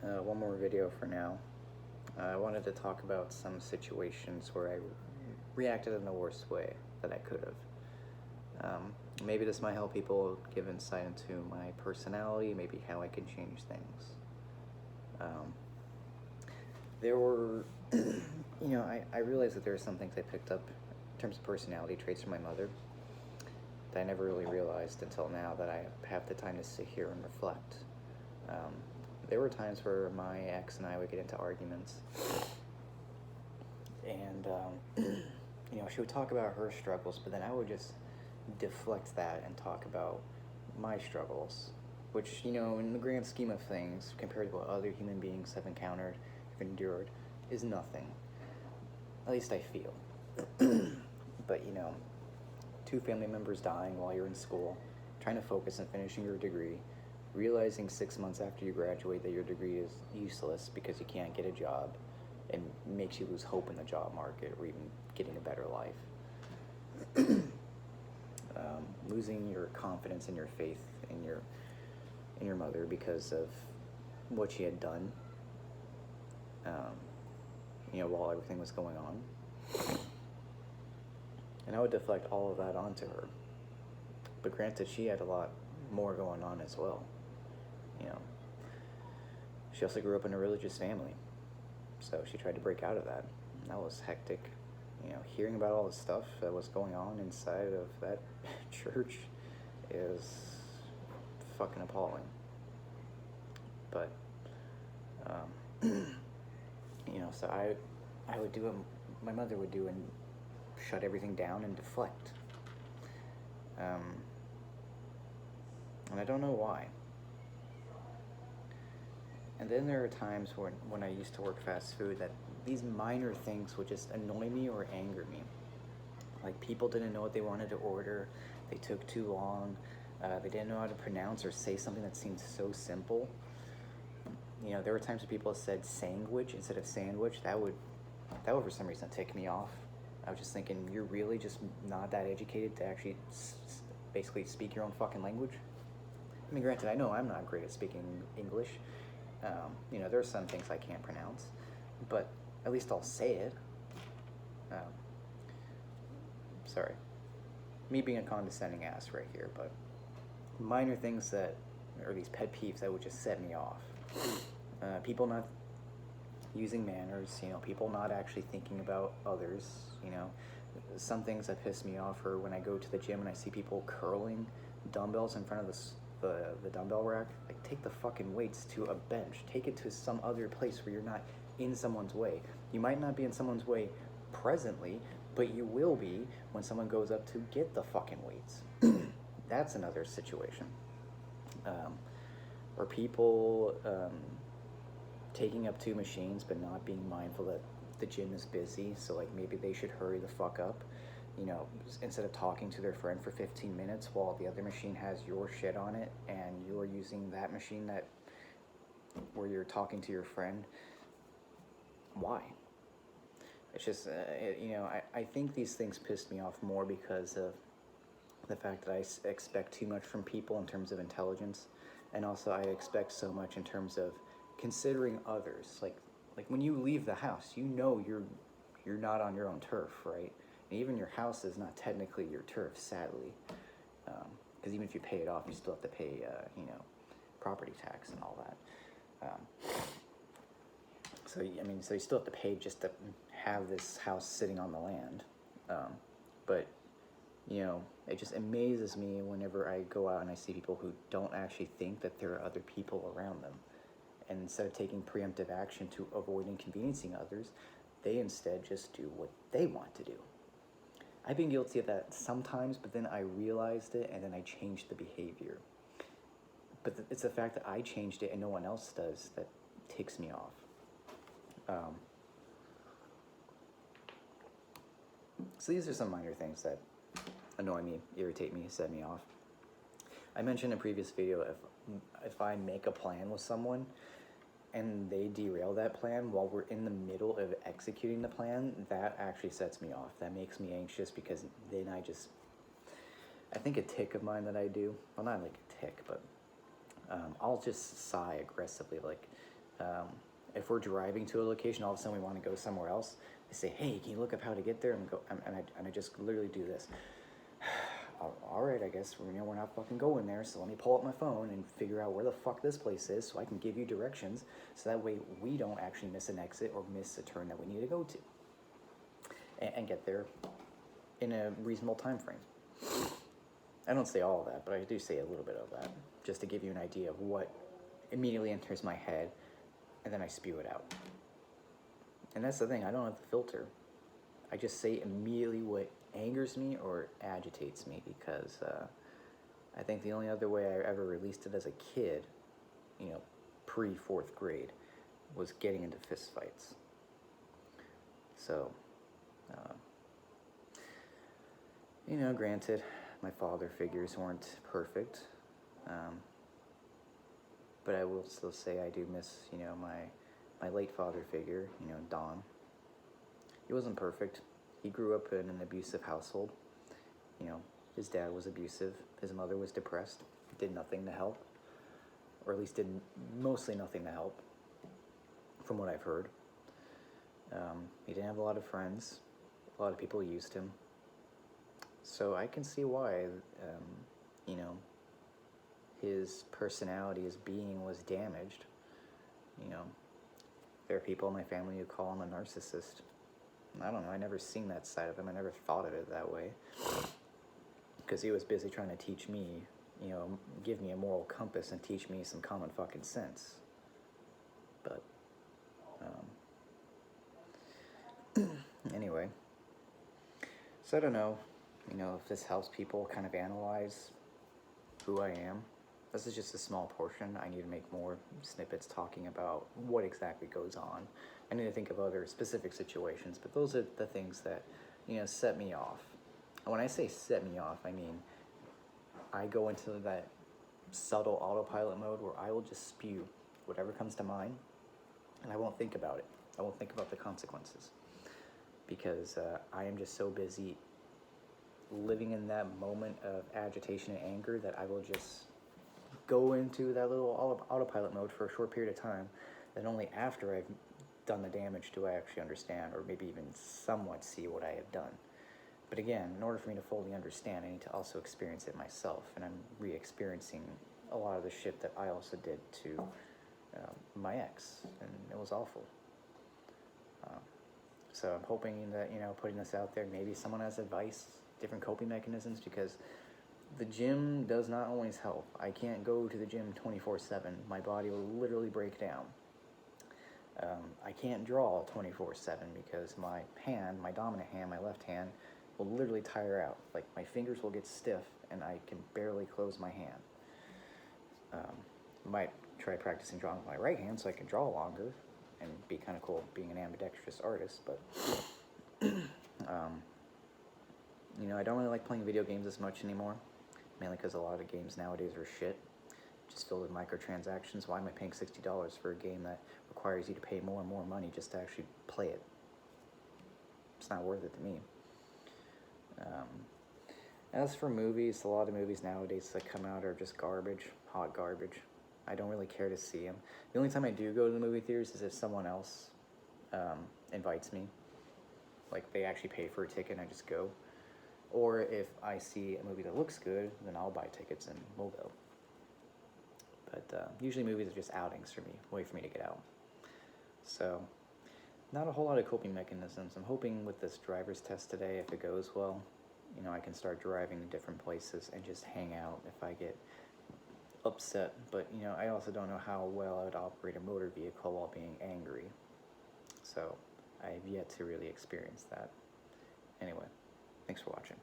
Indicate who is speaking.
Speaker 1: One more video for now. I wanted to talk about some situations where I reacted in the worst way that I could have. Maybe this might help people give insight into my personality, maybe how I can change things. There were, I realized that there are some things I picked up in terms of personality traits from my mother that I never really realized until now that I have the time to sit here and reflect. There were times where my ex and I would get into arguments, and she would talk about her struggles, but then I would just deflect that and talk about my struggles, which, in the grand scheme of things, compared to what other human beings have encountered, have endured, is nothing. At least I feel. But, two family members dying while you're in school, trying to focus on finishing your degree, realizing 6 months after you graduate that your degree is useless because you can't get a job, and makes you lose hope in the job market or even getting a better life. Losing your confidence and your faith in your mother because of what she had done, while everything was going on. And I would deflect all of that onto her. But granted, she had a lot more going on as well. She also grew up in a religious family, so she tried to break out of that. And that was hectic. Hearing about all the stuff that was going on inside of that church is fucking appalling. But, so I would do what my mother would do and shut everything down and deflect. And I don't know why. And then there are times when I used to work fast food that these minor things would just annoy me or anger me. Like, people didn't know what they wanted to order, they took too long, they didn't know how to pronounce or say something that seemed so simple. There were times when people said sandwich instead of sandwich. That would for some reason tick me off. I was just thinking, you're really just not that educated to actually basically speak your own fucking language? I mean, granted, I know I'm not great at speaking English. There are some things I can't pronounce, but at least I'll say it. Sorry. Me being a condescending ass right here, but minor things or these pet peeves that would just set me off. People not using manners, people not actually thinking about others, Some things that piss me off are when I go to the gym and I see people curling dumbbells in front of the dumbbell rack. Like, take the fucking weights to a bench. Take it to some other place where you're not in someone's way. You might not be in someone's way presently, but you will be when someone goes up to get the fucking weights. That's another situation. Or people taking up two machines but not being mindful that the gym is busy, so like maybe they should hurry the fuck up. Instead of talking to their friend for 15 minutes while the other machine has your shit on it and you're using that machine where you're talking to your friend. Why? It's just, I think these things pissed me off more because of the fact that I expect too much from people in terms of intelligence, and also I expect so much in terms of considering others. Like when you leave the house, you're not on your own turf, right? And even your house is not technically your turf, sadly, because even if you pay it off, you still have to pay, property tax and all that. So you still have to pay just to have this house sitting on the land. But it just amazes me whenever I go out and I see people who don't actually think that there are other people around them. And instead of taking preemptive action to avoid inconveniencing others, they instead just do what they want to do. I've been guilty of that sometimes, but then I realized it and then I changed the behavior. But it's the fact that I changed it and no one else does that ticks me off. So these are some minor things that annoy me, irritate me, set me off. I mentioned in a previous video, if I make a plan with someone and they derail that plan while we're in the middle of executing the plan, that actually sets me off. That makes me anxious because then I think a tick of mine that I do, well, not like a tick, but I'll just sigh aggressively, like, If we're driving to a location, all of a sudden we want to go somewhere else, I say, hey, can you look up how to get there? And I just literally do this. All right, I guess we're not fucking going there, so let me pull up my phone and figure out where the fuck this place is so I can give you directions, so that way we don't actually miss an exit or miss a turn that we need to go to, and get there in a reasonable time frame. I don't say all of that, but I do say a little bit of that, just to give you an idea of what immediately enters my head, and then I spew it out. And that's the thing, I don't have the filter. I just say immediately what angers me or agitates me, because I think the only other way I ever released it as a kid, pre-4th grade, was getting into fist fights. So, granted, my father figures weren't perfect, but I will still say I do miss, my late father figure, Don. He wasn't perfect. He grew up in an abusive household. His dad was abusive. His mother was depressed. Did nothing to help, or at least did mostly nothing to help, from what I've heard. He didn't have a lot of friends. A lot of people used him. So I can see why, his personality, his being was damaged. There are people in my family who call him a narcissist. I don't know, I never seen that side of him. I never thought of it that way. Because he was busy trying to teach me, give me a moral compass and teach me some common fucking sense. But, anyway. So I don't know, if this helps people kind of analyze who I am. This is just a small portion. I need to make more snippets talking about what exactly goes on. I need to think of other specific situations, but those are the things that, set me off. And when I say set me off, I mean, I go into that subtle autopilot mode where I will just spew whatever comes to mind, and I won't think about it. I won't think about the consequences, because I am just so busy living in that moment of agitation and anger that I will just go into that little autopilot mode for a short period of time, and only after I've done the damage do I actually understand, or maybe even somewhat see what I have done. But again, in order for me to fully understand, I need to also experience it myself, and I'm re-experiencing a lot of the shit that I also did to my ex, and it was awful. So I'm hoping that, putting this out there, maybe someone has advice, different coping mechanisms, because the gym does not always help. I can't go to the gym 24/7. My body will literally break down. I can't draw 24/7 because my dominant hand, my left hand, will literally tire out. Like, my fingers will get stiff and I can barely close my hand. Might try practicing drawing with my right hand so I can draw longer and be kind of cool being an ambidextrous artist, but I don't really like playing video games as much anymore, mainly because a lot of games nowadays are shit, just filled with microtransactions. Why am I paying $60 for a game that requires you to pay more and more money just to actually play it? It's not worth it to me. As for movies, a lot of movies nowadays that come out are just garbage, hot garbage. I don't really care to see them. The only time I do go to the movie theaters is if someone else invites me. Like, they actually pay for a ticket and I just go. Or if I see a movie that looks good, then I'll buy tickets and we'll go. But usually movies are just outings for me, a way for me to get out. So, not a whole lot of coping mechanisms. I'm hoping with this driver's test today, if it goes well, I can start driving to different places and just hang out if I get upset. But, I also don't know how well I would operate a motor vehicle while being angry. So, I've yet to really experience that. Anyway, thanks for watching.